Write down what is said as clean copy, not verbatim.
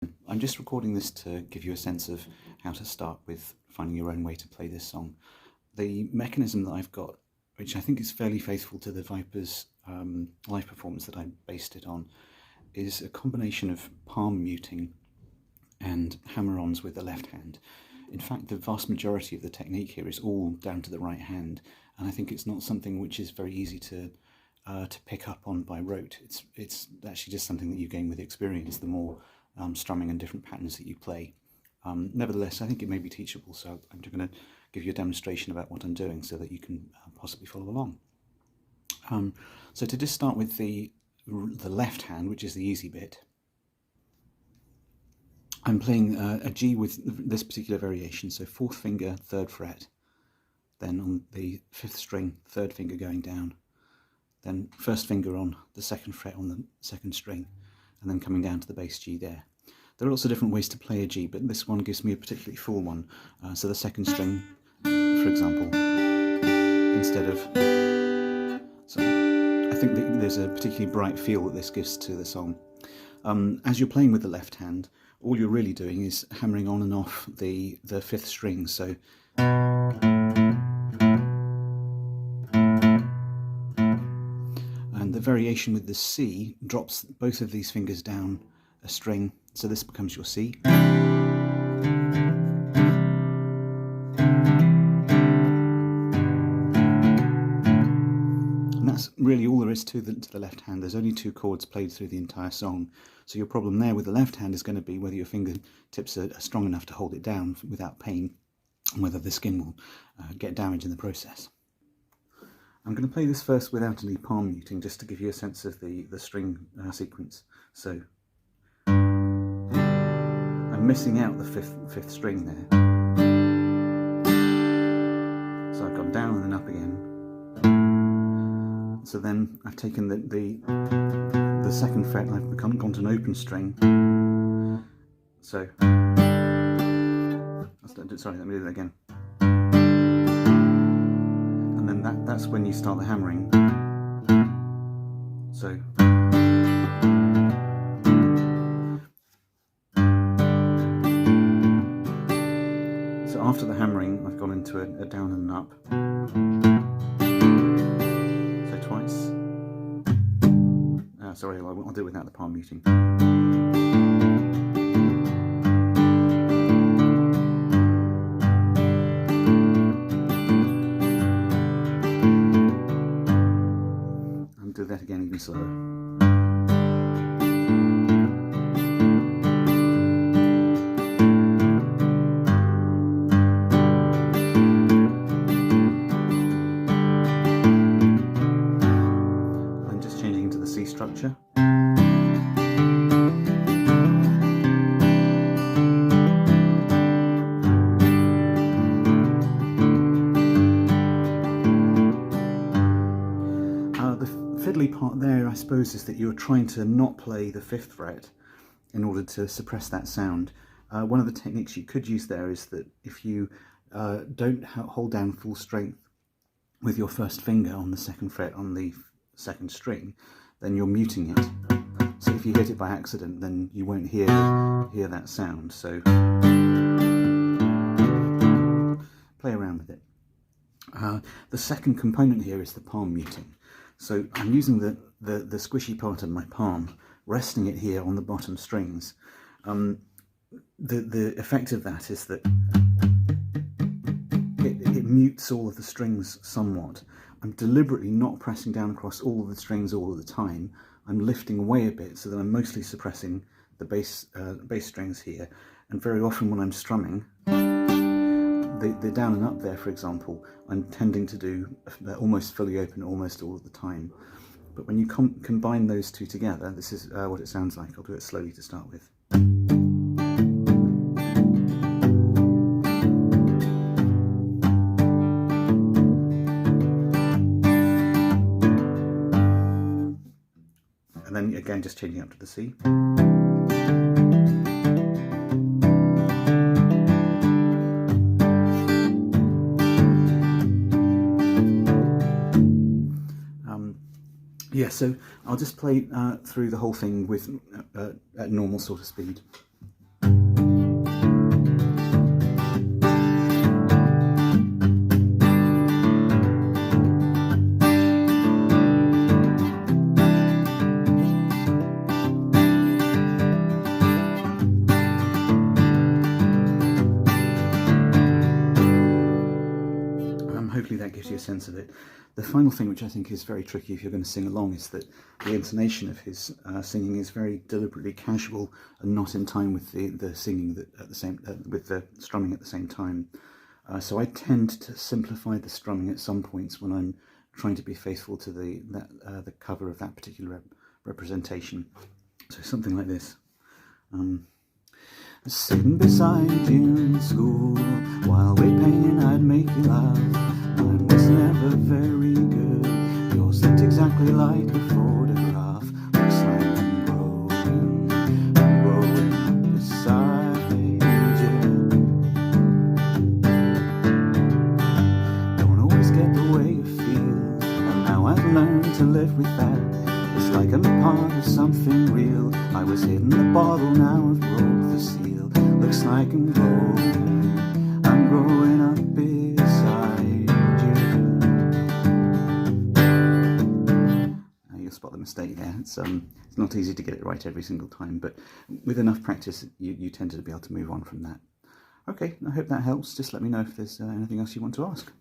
I'm just recording this to give you a sense of how to start with finding your own way to play this song. The mechanism that I've got, which I think is fairly faithful to the Vipers live performance that I based it on, is a combination of palm muting and hammer-ons with the left hand. In fact, the vast majority of the technique here is all down to the right hand, and I think it's not something which is very easy to pick up on by rote. It's actually just something that you gain with experience, the more strumming and different patterns that you play. Nevertheless, I think it may be teachable, so I'm going to give you a demonstration about what I'm doing so that you can possibly follow along. So to just start with the left hand, which is the easy bit, I'm playing a G with this particular variation, so 4th finger, 3rd fret, then on the 5th string, 3rd finger going down, then 1st finger on the 2nd fret on the 2nd string, and then coming down to the bass G there. There are lots of different ways to play a G, but this one gives me a particularly full one. So the 2nd string, for example, instead of... So I think that there's a particularly bright feel that this gives to the song. As you're playing with the left hand, all you're really doing is hammering on and off the 5th string. So and the variation with the C drops both of these fingers down a string, so this becomes your C. And that's really all there is to the left hand. There's only 2 chords played through the entire song, so your problem there with the left hand is going to be whether your fingertips are strong enough to hold it down without pain, and whether the skin will get damaged in the process. I'm going to play this first without any palm muting, just to give you a sense of the string sequence. So I'm missing out the fifth string there. So I've gone down and then up again. So then I've taken the 2nd fret and I've gone to an open string. So sorry, let me do that again. That's when you start the hammering. So after the hammering, I've gone into a down and an up. So twice. Sorry, I'll do it without the palm muting. Do that again, even slower. I'm just changing into the C structure. Fiddly part there, I suppose, is that you're trying to not play the 5th fret in order to suppress that sound. One of the techniques you could use there is that if you don't hold down full strength with your 1st finger on the 2nd fret on the 2nd string, then you're muting it. So if you hit it by accident, then you won't hear that sound. So play around with it. The second component here is the palm muting. So I'm using the squishy part of my palm, resting it here on the bottom strings. The effect of that is that it mutes all of the strings somewhat. I'm deliberately not pressing down across all of the strings all of the time. I'm lifting away a bit so that I'm mostly suppressing the bass strings here. And very often when I'm strumming, the down and up there, for example, I'm tending to do almost fully open almost all of the time. But when you combine those two together, this is what it sounds like. I'll do it slowly to start with. And then again, just changing up to the C. Yeah, so I'll just play through the whole thing with at normal sort of speed. you a sense of it. The final thing, which I think is very tricky if you're going to sing along, is that the intonation of his singing is very deliberately casual and not in time with the singing that at the same with the strumming at the same time. So I tend to simplify the strumming at some points when I'm trying to be faithful to the cover of that particular representation. So something like this. Sitting beside you in school, while we're playing I'd make you laugh. Mine was never very good. Yours looked exactly like a photograph. Looks like I'm growing up beside you. Don't always get the way you feel, and now I've learned to live with that. It's like I'm a part of something real. I was hitting the bottle, now I've broke the seal. Looks like I'm growing up beside you. Now you'll spot the mistake there. It's not easy to get it right every single time, but with enough practice, you tend to be able to move on from that. Okay, I hope that helps. Just let me know if there's anything else you want to ask.